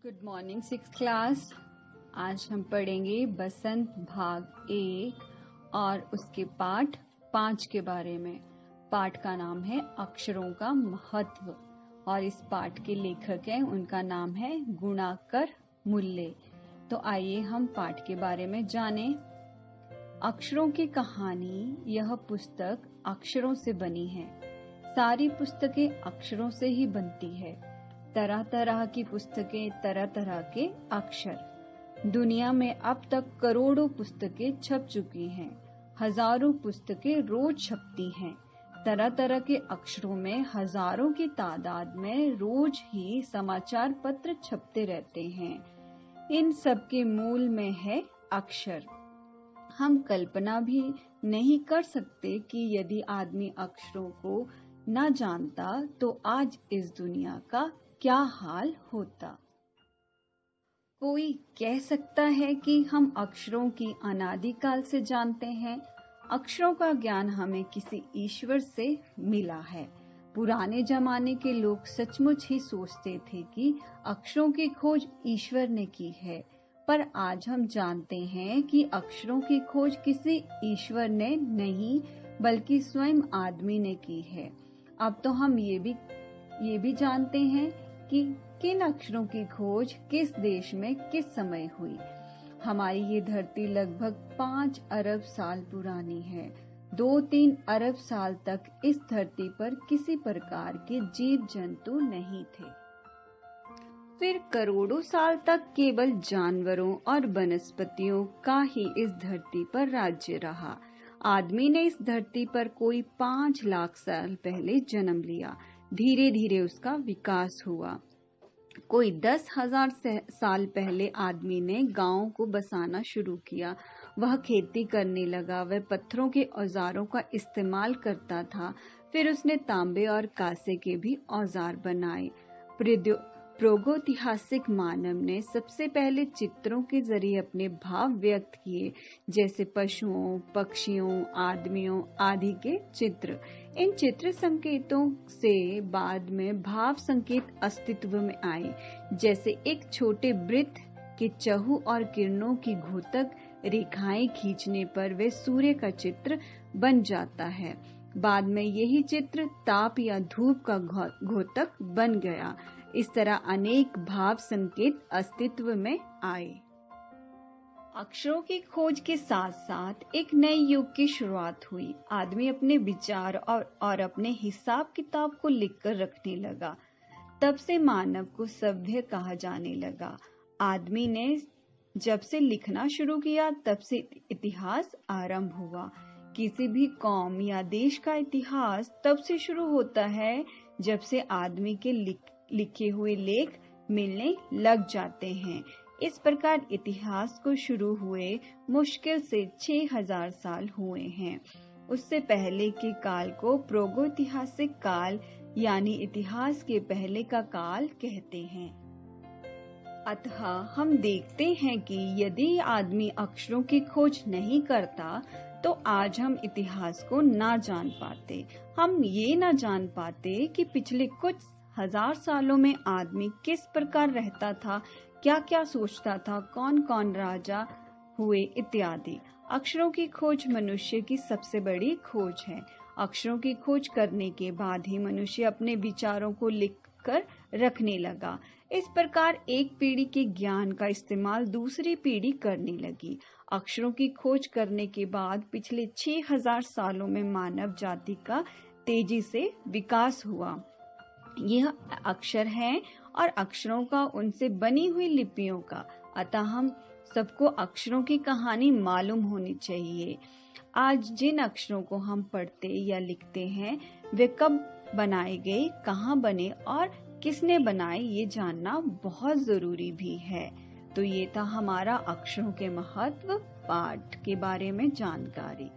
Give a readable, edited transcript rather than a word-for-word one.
Good morning six class. आज हम पढ़ेंगे बसंत भाग 1 और उसके पाठ 5 के बारे में। पाठ का नाम है अक्षरों का महत्व और इस पाठ के लेखक हैं, उनका नाम है गुणाकर मुल्ले। तो आइए हम पाठ के बारे में जानें। अक्षरों की कहानी, यह पुस्तक अक्षरों से बनी है। सारी पुस्तकें अक्षरों से ही बनती है। तरह तरह की पुस्तकें, तरह तरह के अक्षर। दुनिया में अब तक करोड़ों पुस्तकें छप चुकी हैं। हजारों पुस्तकें रोज छपती हैं। तरह तरह के अक्षरों में हजारों की तादाद में रोज ही समाचार पत्र छपते रहते हैं। इन सब के मूल में है अक्षर। हम कल्पना भी नहीं कर सकते कि यदि आदमी अक्षरों को न जानता तो आज इस दुनिया का क्या हाल होता। कोई कह सकता है कि हम अक्षरों की अनादिकाल से जानते हैं। अक्षरों का ज्ञान हमें किसी ईश्वर से मिला है। पुराने जमाने के लोग सचमुच ही सोचते थे कि अक्षरों की खोज ईश्वर ने की है, पर आज हम जानते हैं कि अक्षरों की खोज किसी ईश्वर ने नहीं बल्कि स्वयं आदमी ने की है। अब तो हम ये भी जानते हैं कि किन अक्षरों की खोज किस देश में किस समय हुई। हमारी ये धरती लगभग 5 अरब साल पुरानी है। 2-3 अरब साल तक इस धरती पर किसी प्रकार के जीव जंतु नहीं थे। फिर करोड़ों साल तक केवल जानवरों और वनस्पतियों का ही इस धरती पर राज्य रहा। आदमी ने इस धरती पर कोई 5 लाख साल पहले जन्म लिया। धीरे धीरे उसका विकास हुआ। कोई 10,000 साल पहले आदमी ने गांवों को बसाना शुरू किया। वह खेती करने लगा। वह पत्थरों के औजारों का इस्तेमाल करता था। फिर उसने तांबे और कांसे के भी औजार बनाए। प्रागैतिहासिक मानव ने सबसे पहले चित्रों के जरिए अपने भाव व्यक्त किए, जैसे पशुओं, पक्षियों, आदमियों आदि के चित्र। इन चित्र संकेतों से बाद में भाव संकेत अस्तित्व में आए, जैसे एक छोटे वृत्त के चहु और किरणों की घोतक रेखाएं खींचने पर वे सूर्य का चित्र बन जाता है। बाद में यही चित्र ताप या धूप का घोतक बन गया। इस तरह अनेक भाव संकेत अस्तित्व में आए। अक्षरों की खोज के साथ साथ एक नए युग की शुरुआत हुई। आदमी अपने विचार और अपने हिसाब किताब को लिखकर रखने लगा। तब से मानव को सभ्य कहा जाने लगा। आदमी ने जब से लिखना शुरू किया तब से इतिहास आरंभ हुआ। किसी भी कौम या देश का इतिहास तब से शुरू होता है जब से आदमी के लिखे हुए लेख मिलने लग जाते हैं। इस प्रकार इतिहास को शुरू हुए मुश्किल से 6000 साल हुए हैं। उससे पहले के काल को प्रागैतिहासिक काल यानी इतिहास के पहले का काल कहते हैं। अतः हम देखते हैं कि यदि आदमी अक्षरों की खोज नहीं करता तो आज हम इतिहास को ना जान पाते। हम ये ना जान पाते कि पिछले कुछ 1000 सालों में आदमी किस प्रकार रहता था, क्या क्या सोचता था, कौन कौन राजा हुए इत्यादि। अक्षरों की खोज मनुष्य की सबसे बड़ी खोज है। अक्षरों की खोज करने के बाद ही मनुष्य अपने विचारों को लिखकर रखने लगा। इस प्रकार एक पीढ़ी के ज्ञान का इस्तेमाल दूसरी पीढ़ी करने लगी। अक्षरों की खोज करने के बाद पिछले 6000 सालों में मानव जाति का तेजी से विकास हुआ। यह अक्षर हैं और अक्षरों का उनसे बनी हुई लिपियों का। अतः हम सबको अक्षरों की कहानी मालूम होनी चाहिए। आज जिन अक्षरों को हम पढ़ते या लिखते हैं वे कब बनाए गए, कहाँ बने और किसने बनाए, ये जानना बहुत जरूरी भी है। तो ये था हमारा अक्षरों के महत्व पाठ के बारे में जानकारी।